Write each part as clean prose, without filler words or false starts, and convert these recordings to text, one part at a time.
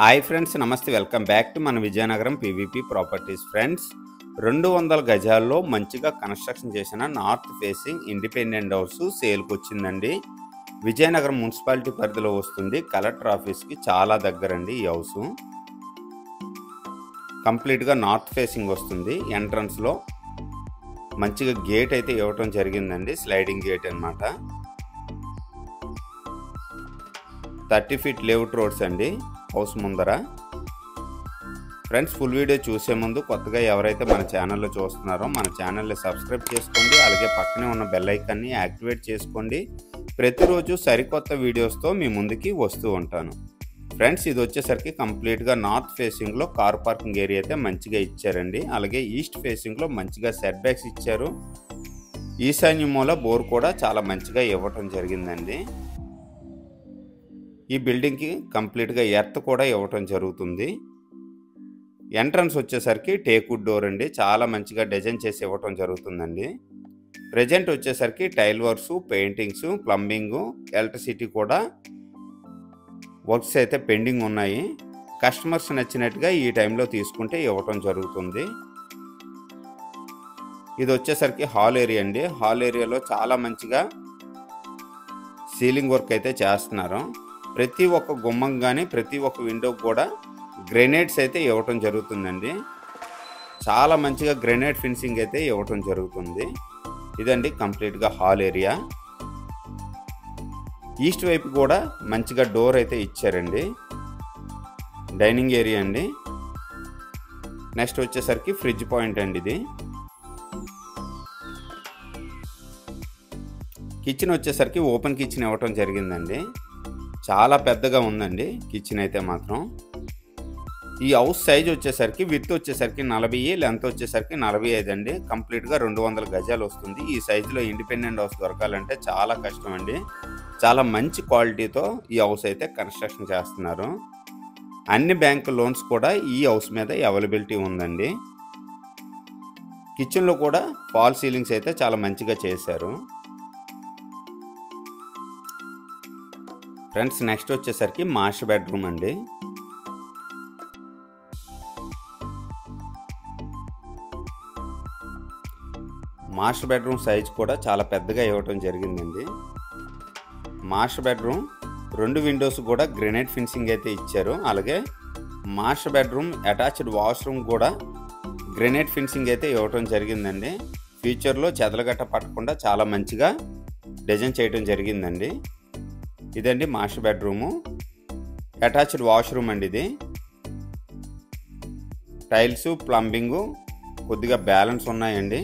Hi friends, నమస్తే. Welcome back to మన Vizianagaram PVP properties. Friends, 200 గజాల్లో మంచిగా కన్స్ట్రక్షన్ చేసిన నార్త్ ఫేసింగ్ ఇండిపెండెంట్ హౌస్ సేల్కి వచ్చిందండి. విజయనగరం మున్సిపాలిటీ పరిధిలో వస్తుంది. కలెక్టర్ ఆఫీస్కి చాలా దగ్గరండి ఈ హౌస్. కంప్లీట్గా నార్త్ ఫేసింగ్ వస్తుంది. ఎంట్రన్స్లో మంచిగా గేట్ అయితే ఇవ్వటం జరిగిందండి, స్లైడింగ్ గేట్ అన్నమాట. 30 ఫీట్ లేఅవుట్ రోడ్స్ అండి హౌస్ ముందర. ఫ్రెండ్స్, ఫుల్ వీడియో చూసే ముందు కొత్తగా ఎవరైతే మన ఛానల్లో చూస్తున్నారో మన ఛానల్ని సబ్స్క్రైబ్ చేసుకోండి. అలాగే పక్కనే ఉన్న బెల్ ఐకాన్ని యాక్టివేట్ చేసుకోండి. ప్రతిరోజు సరికొత్త వీడియోస్తో మీ ముందుకి వస్తూ ఉంటాను. ఫ్రెండ్స్, ఇది వచ్చేసరికి కంప్లీట్గా నార్త్ ఫేసింగ్లో కార్ పార్కింగ్ ఏరియా అయితే మంచిగా ఇచ్చారండి. అలాగే ఈస్ట్ ఫేసింగ్లో మంచిగా సెట్ బ్యాక్స్ ఇచ్చారు. ఈశాన్య మూల బోర్ కూడా చాలా మంచిగా ఇవ్వటం జరిగిందండి. ఈ బిల్డింగ్కి కంప్లీట్గా ఎర్త్ కూడా ఇవ్వటం జరుగుతుంది. ఎంట్రన్స్ వచ్చేసరికి టేక్వుడ్ డోర్ అండి, చాలా మంచిగా డిజైన్ చేసి ఇవ్వటం జరుగుతుందండి. ప్రజెంట్ వచ్చేసరికి tile works, paintings, plumbing, electricity కూడా వర్క్స్ అయితే పెండింగ్ ఉన్నాయి. కస్టమర్స్ నచ్చినట్టుగా ఈ టైంలో తీసుకుంటే ఇవ్వటం జరుగుతుంది. ఇది వచ్చేసరికి హాల్ ఏరియా అండి. హాల్ ఏరియాలో చాలా మంచిగా సీలింగ్ వర్క్ అయితే చేస్తున్నారు. ప్రతి ఒక్క గుమ్మం కానీ ప్రతి ఒక్క విండో కూడా గ్రెనేడ్స్ అయితే ఇవ్వటం జరుగుతుందండి. చాలా మంచిగా గ్రెనేడ్ ఫినిషింగ్ అయితే ఇవ్వటం జరుగుతుంది. ఇదండి కంప్లీట్గా హాల్ ఏరియా. ఈస్ట్ వైపు కూడా మంచిగా డోర్ అయితే ఇచ్చారండి. డైనింగ్ ఏరియా అండి. నెక్స్ట్ వచ్చేసరికి ఫ్రిడ్జ్ పాయింట్ అండి. ఇది కిచెన్ వచ్చేసరికి ఓపెన్ కిచెన్ ఇవ్వటం జరిగిందండి. చాలా పెద్దగా ఉందండి కిచెన్ అయితే మాత్రం. ఈ హౌస్ సైజ్ వచ్చేసరికి విత్ వచ్చేసరికి 40, లెంత్ వచ్చేసరికి 45 అండి. కంప్లీట్గా 200 గజాలు వస్తుంది. ఈ సైజులో ఇండిపెండెంట్ హౌస్ దొరకాలంటే చాలా కష్టం అండి. చాలా మంచి క్వాలిటీతో ఈ హౌస్ అయితే కన్స్ట్రక్షన్ చేస్తున్నారు. అన్ని బ్యాంక్ లోన్స్ కూడా ఈ హౌస్ మీద అవైలబిలిటీ ఉందండి. కిచెన్లో కూడా ఫాల్ సీలింగ్స్ అయితే చాలా మంచిగా చేశారు. ఫ్రెండ్స్, నెక్స్ట్ వచ్చేసరికి మాస్టర్ బెడ్రూమ్ అండి. మాస్టర్ బెడ్రూమ్ సైజ్ కూడా చాలా పెద్దగా ఇవ్వటం జరిగిందండి. మాస్టర్ బెడ్రూమ్ 2 విండోస్ కూడా గ్రెనైట్ ఫినిషింగ్ అయితే ఇచ్చారు. అలాగే మాస్టర్ బెడ్రూమ్ అటాచ్డ్ వాష్రూమ్ కూడా గ్రెనైట్ ఫినిషింగ్ అయితే ఇవ్వటం జరిగిందండి. ఫ్యూచర్లో చెదలగట్ట పట్టకుండా చాలా మంచిగా డిజైన్ చేయడం జరిగిందండి. ఇదండి మాస్టర్ బెడ్రూము. అటాచ్డ్ వాష్రూమ్ అండి. ఇది టైల్స్, ప్లంబింగు కొద్దిగా బ్యాలెన్స్ ఉన్నాయండి.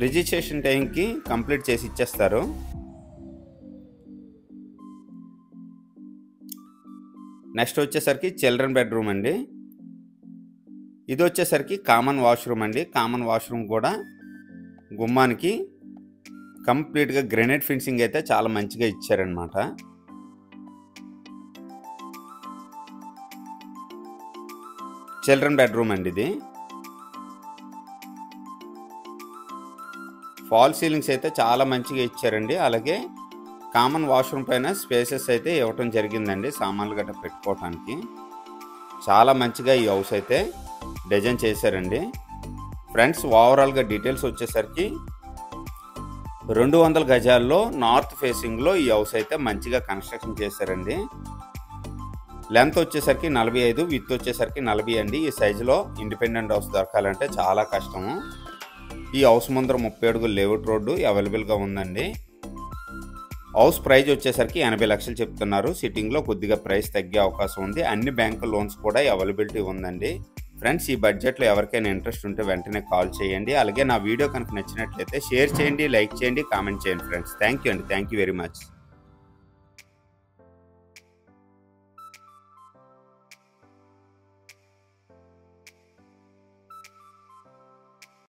రిజిస్ట్రేషన్ టైంకి కంప్లీట్ చేసి ఇచ్చేస్తారు. నెక్స్ట్ వచ్చేసరికి చిల్డ్రన్ బెడ్రూమ్ అండి. ఇది వచ్చేసరికి కామన్ వాష్రూమ్ అండి. కామన్ వాష్రూమ్ కూడా గుమ్మానికి కంప్లీట్గా గ్రెనైట్ ఫినిషింగ్ అయితే చాలా మంచిగా ఇచ్చారనమాట. చిల్డ్రన్ బెడ్రూమ్ అండి. ఇది ఫాల్ సీలింగ్స్ అయితే చాలా మంచిగా ఇచ్చారండి. అలాగే కామన్ వాష్రూమ్ పైన స్పేసెస్ అయితే ఇవ్వటం జరిగిందండి సామాన్లు గట్రా పెట్టుకోవటానికి. చాలా మంచిగా ఈ హౌస్ అయితే డిజైన్ చేశారండి. ఫ్రెండ్స్, ఓవరాల్గా డీటెయిల్స్ వచ్చేసరికి 200 గజాల్లో నార్త్ ఫేసింగ్లో ఈ హౌస్ అయితే మంచిగా కన్స్ట్రక్షన్ చేశారండి. లెంత్ వచ్చేసరికి 45, విత్ వచ్చేసరికి 40 అండి. ఈ సైజులో ఇండిపెండెంట్ హౌస్ దొరకాలంటే చాలా కష్టము. ఈ హౌస్ ముందర 30 అడుగుల లేఅవుట్ రోడ్డు అవైలబుల్గా ఉందండి. హౌస్ ప్రైజ్ వచ్చేసరికి 80 లక్షలు చెప్తున్నారు. సిట్టింగ్లో కొద్దిగా ప్రైస్ తగ్గే అవకాశం ఉంది. అన్ని బ్యాంకు లోన్స్ కూడా అవైలబిలిటీ ఉందండి. ఫ్రెండ్స్, ఈ బడ్జెట్లో ఎవరికైనా ఇంట్రెస్ట్ ఉంటే వెంటనే కాల్ చేయండి. అలాగే నా వీడియో కనుక నచ్చినట్లయితే షేర్ చేయండి, లైక్ చేయండి, కామెంట్ చేయండి. ఫ్రెండ్స్, థ్యాంక్ యూ అండి. Thank you very much.